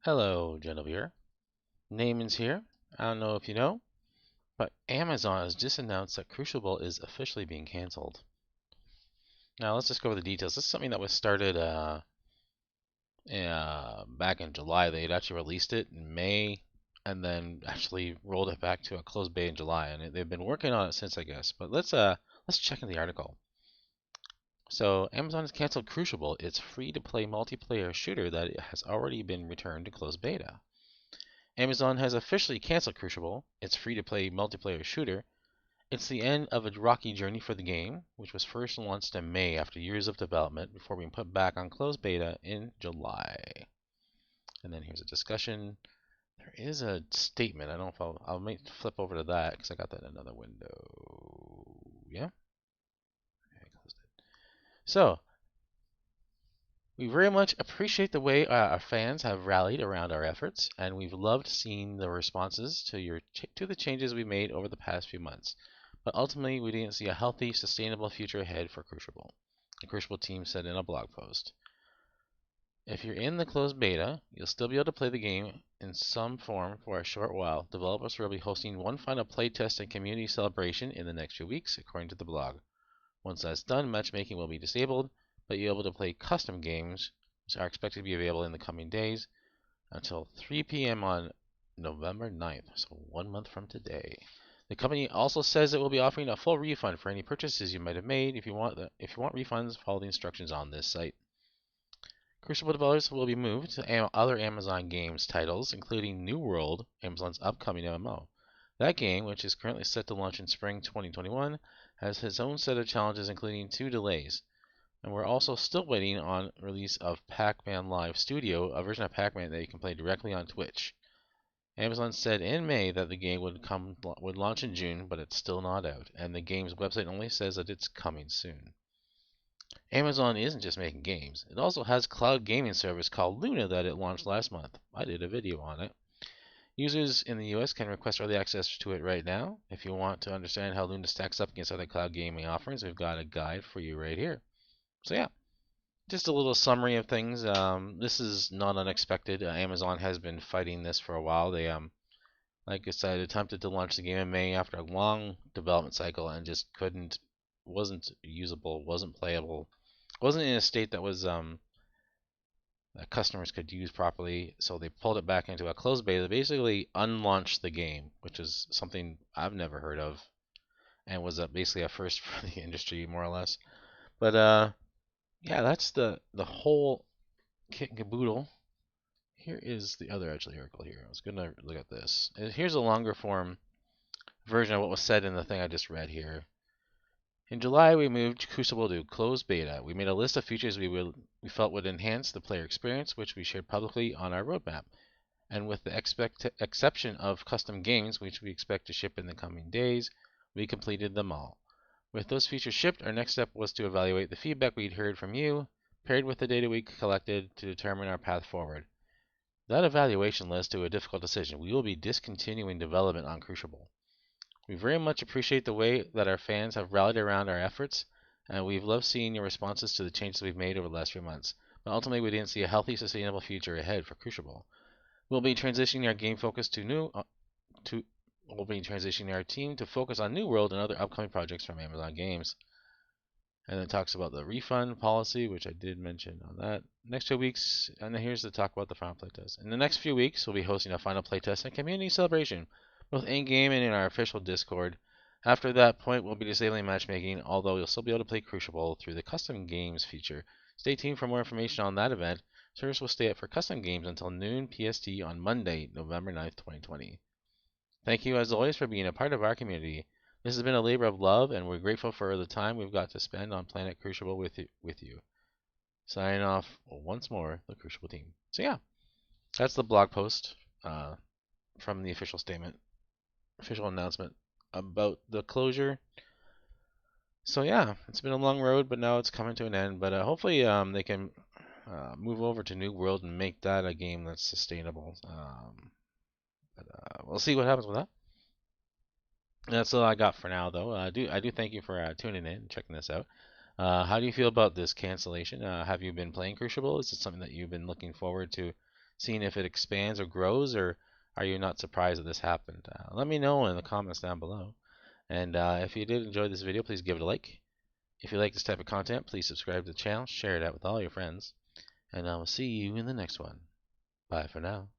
Hello, Genevieve. Namons here. I don't know if you know, but Amazon has just announced that Crucible is officially being canceled. Now, let's just go over the details. This is something that was started back in July. They had actually released it in May and then actually rolled it back to a closed beta in July, and they've been working on it since, I guess. But let's check in the article. So, Amazon has canceled Crucible, its free-to-play multiplayer shooter that has already been returned to closed beta. Amazon has officially canceled Crucible, its free-to-play multiplayer shooter. It's the end of a rocky journey for the game, which was first launched in May after years of development before being put back on closed beta in July. And then here's a discussion. There is a statement. I don't know if I'll make flip over to that because I got that in another window. Yeah? Okay, I closed it. So, we very much appreciate the way our fans have rallied around our efforts, and we've loved seeing the responses to the changes we made over the past few months. But ultimately, we didn't see a healthy, sustainable future ahead for Crucible. The Crucible team said in a blog post. If you're in the closed beta, you'll still be able to play the game in some form for a short while. Developers will be hosting one final playtest and community celebration in the next few weeks, according to the blog. Once that's done, matchmaking will be disabled, but you'll be able to play custom games, which are expected to be available in the coming days until 3 p.m. on November 9th, so 1 month from today. The company also says it will be offering a full refund for any purchases you might have made. If you want refunds, follow the instructions on this site. Crucible developers will be moved to other Amazon Games titles, including New World, Amazon's upcoming MMO. That game, which is currently set to launch in spring 2021, has its own set of challenges, including 2 delays. And we're also still waiting on release of Pac-Man Live Studio, a version of Pac-Man that you can play directly on Twitch. Amazon said in May that the game would launch in June, but it's still not out, and the game's website only says that it's coming soon. Amazon isn't just making games. It also has a cloud gaming service called Luna that it launched last month. I did a video on it. Users in the US can request early access to it right now. If you want to understand how Luna stacks up against other cloud gaming offerings, we've got a guide for you right here. So yeah, just a little summary of things. This is not unexpected. Amazon has been fighting this for a while. They like I said, attempted to launch the game in May after a long development cycle and just wasn't usable, wasn't playable, wasn't in a state that was that customers could use properly. So they pulled it back into a closed beta. They basically unlaunched the game, which is something I've never heard of, and was basically a first for the industry, more or less. But yeah, that's the whole kit and caboodle. Here is the other actually article here. I was gonna look at this. Here's a longer form version of what was said in the thing I just read here. In July, we moved Crucible to closed beta. We made a list of features we felt would enhance the player experience, which we shared publicly on our roadmap. And with the exception of custom games, which we expect to ship in the coming days, we completed them all. With those features shipped, our next step was to evaluate the feedback we'd heard from you, paired with the data we collected to determine our path forward. That evaluation led to a difficult decision. We will be discontinuing development on Crucible. We very much appreciate the way that our fans have rallied around our efforts, and we've loved seeing your responses to the changes we've made over the last few months. But ultimately, we didn't see a healthy, sustainable future ahead for Crucible. We'll be transitioning our game focus to we'll be transitioning our team to focus on New World and other upcoming projects from Amazon Games. And then talks about the refund policy, which I did mention on that. Next 2 weeks, and then here's the talk about the final playtest. In the next few weeks, we'll be hosting a final playtest and community celebration, both in-game and in our official Discord. After that point, we'll be disabling matchmaking, although you'll still be able to play Crucible through the custom games feature. Stay tuned for more information on that event. Service will stay up for custom games until noon PST on Monday, November 9th, 2020. Thank you as always for being a part of our community. This has been a labor of love, and we're grateful for the time we've got to spend on Planet Crucible with you. Signing off once more, the Crucible team. So yeah, that's the blog post from the official statement, official announcement about the closure. So yeah, it's been a long road, but now it's coming to an end. But hopefully they can move over to New World and make that a game that's sustainable. But we'll see what happens with that. That's all I got for now, though. I do thank you for tuning in and checking this out. How do you feel about this cancellation? Have you been playing Crucible? Is it something that you've been looking forward to seeing if it expands or grows, or are you not surprised that this happened? Let me know in the comments down below. And if you did enjoy this video, please give it a like. If you like this type of content, please subscribe to the channel, share it out with all your friends, and I will see you in the next one. Bye for now.